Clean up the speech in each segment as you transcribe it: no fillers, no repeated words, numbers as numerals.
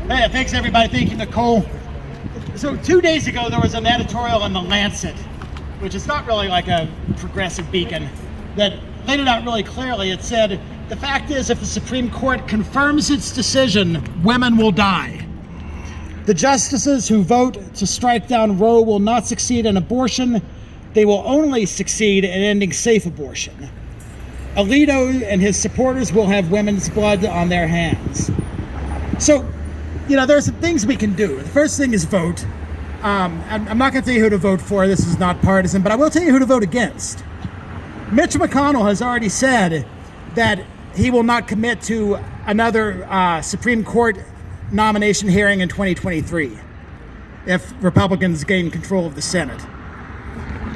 Hey, thanks everybody. Thank you, Nicole. So 2 days ago, there was an editorial in The Lancet, which is not really like a progressive beacon, that laid it out really clearly. It said, the fact is, if the Supreme Court confirms its decision, women will die. The justices who vote to strike down Roe will not succeed in abortion. They will only succeed in ending safe abortion. Alito and his supporters will have women's blood on their hands. So, there's some things we can do. The first thing is vote. I'm not going to tell you who to vote for. This is not partisan, but I will tell you who to vote against. Mitch McConnell has already said that he will not commit to another Supreme Court nomination hearing in 2023 if Republicans gain control of the Senate.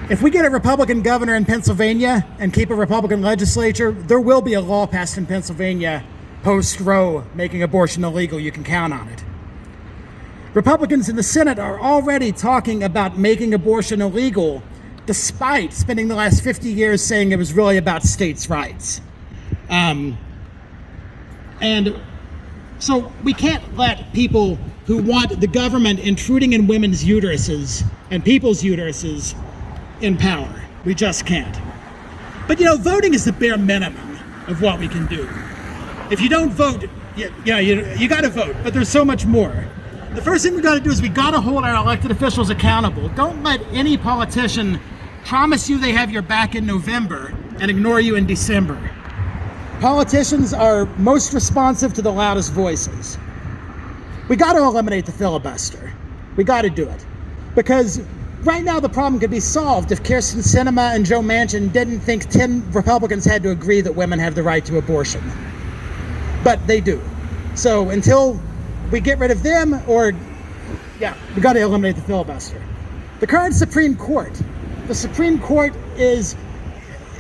If we get a Republican governor in Pennsylvania and keep a Republican legislature, there will be a law passed in Pennsylvania post-Roe making abortion illegal. You can count on it. Republicans in the Senate are already talking about making abortion illegal, despite spending the last 50 years saying it was really about states' rights. And so we can't let people who want the government intruding in women's uteruses and people's uteruses in power. We just can't. But voting is the bare minimum of what we can do. If you don't vote, you got to vote, but there's so much more. The first thing we got to do is we got to hold our elected officials accountable. Don't let any politician promise you they have your back in November and ignore you in December. Politicians are most responsive to the loudest voices. We got to eliminate the filibuster. We got to do it. Because right now the problem could be solved if Kyrsten Sinema and Joe Manchin didn't think 10 Republicans had to agree that women have the right to abortion. But they do. So until we get rid of them, we got to eliminate the filibuster. The current Supreme Court. The Supreme Court is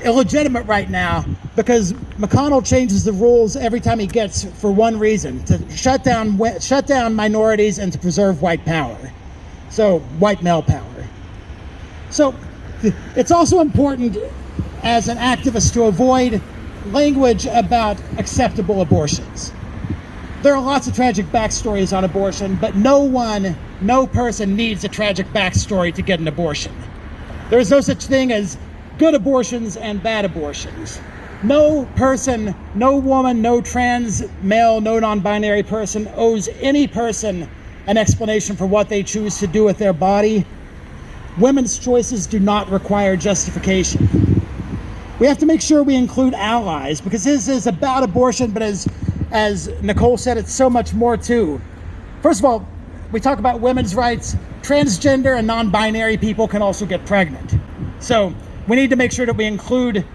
illegitimate right now because McConnell changes the rules every time he gets for one reason: to shut down minorities and to preserve white power. So white male power. So it's also important as an activist to avoid language about acceptable abortions. There are lots of tragic backstories on abortion, but no person needs a tragic backstory to get an abortion. There is no such thing as good abortions and bad abortions. No person, no woman, no trans male, no non-binary person owes any person an explanation for what they choose to do with their body. Women's choices do not require justification. We have to make sure we include allies, because this is about abortion, but as Nicole said, it's so much more too. First of all, we talk about women's rights. Transgender and non-binary people can also get pregnant. So we need to make sure that we include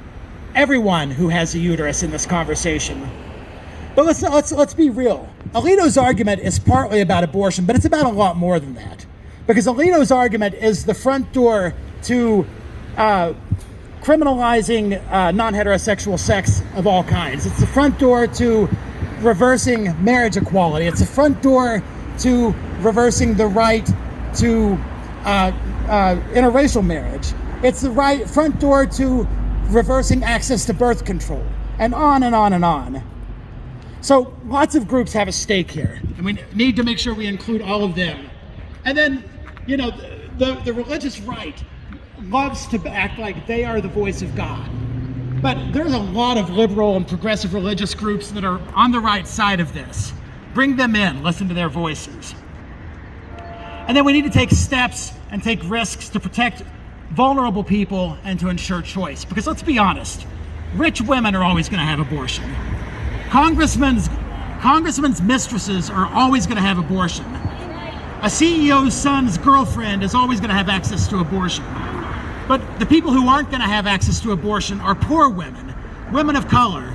everyone who has a uterus in this conversation. But let's be real. Alito's argument is partly about abortion, but it's about a lot more than that. Because Alito's argument is the front door to criminalizing non-heterosexual sex of all kinds. It's the front door to reversing marriage equality. It's the front door to reversing the right to interracial marriage. It's the front door to reversing access to birth control, and on and on and on. So lots of groups have a stake here, and we need to make sure we include all of them. And then, the religious right loves to act like they are the voice of God. But there's a lot of liberal and progressive religious groups that are on the right side of this. Bring them in, listen to their voices. And then we need to take steps and take risks to protect vulnerable people and to ensure choice. Because let's be honest, rich women are always going to have abortion. Congressmen's mistresses are always going to have abortion. A CEO's son's girlfriend is always going to have access to abortion. But the people who aren't going to have access to abortion are poor women, women of color,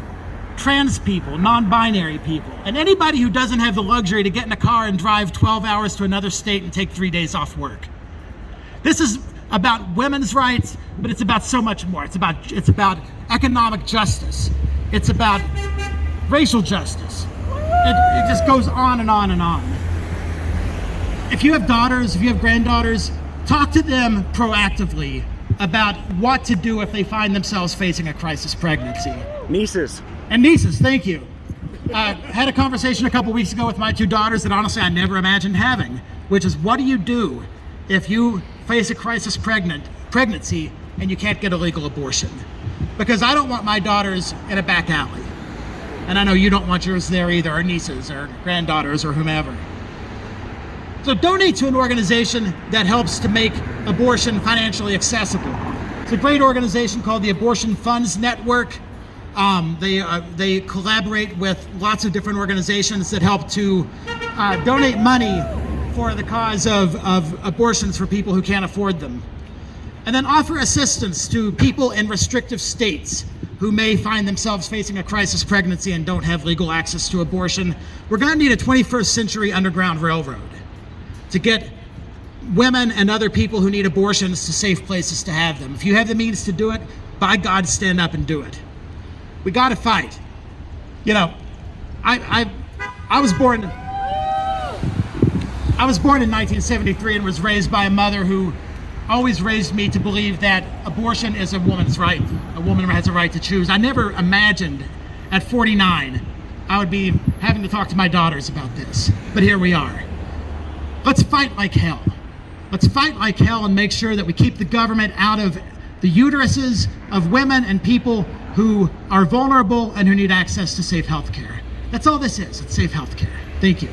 trans people, non-binary people, and anybody who doesn't have the luxury to get in a car and drive 12 hours to another state and take 3 days off work. This is about women's rights, but it's about so much more. It's about economic justice. It's about racial justice. It just goes on and on and on. If you have daughters, if you have granddaughters, talk to them proactively about what to do if they find themselves facing a crisis pregnancy. Nieces. And nieces, thank you. Had a conversation a couple weeks ago with my two daughters that honestly I never imagined having, which is, what do you do if you face a crisis pregnancy and you can't get a legal abortion? Because I don't want my daughters in a back alley. And I know you don't want yours there either, or nieces or granddaughters or whomever. So donate to an organization that helps to make abortion financially accessible. It's a great organization called the Abortion Funds Network. They collaborate with lots of different organizations that help to donate money for the cause of abortions for people who can't afford them. And then offer assistance to people in restrictive states who may find themselves facing a crisis pregnancy and don't have legal access to abortion. We're going to need a 21st century underground railroad to get women and other people who need abortions to safe places to have them. If you have the means to do it, by God, stand up and do it. We got to fight. You know, I was born in 1973 and was raised by a mother who always raised me to believe that abortion is a woman's right. A woman has a right to choose. I never imagined at 49 I would be having to talk to my daughters about this, but here we are. Let's fight like hell. Let's fight like hell and make sure that we keep the government out of the uteruses of women and people who are vulnerable and who need access to safe health care. That's all this is. It's safe health care. Thank you.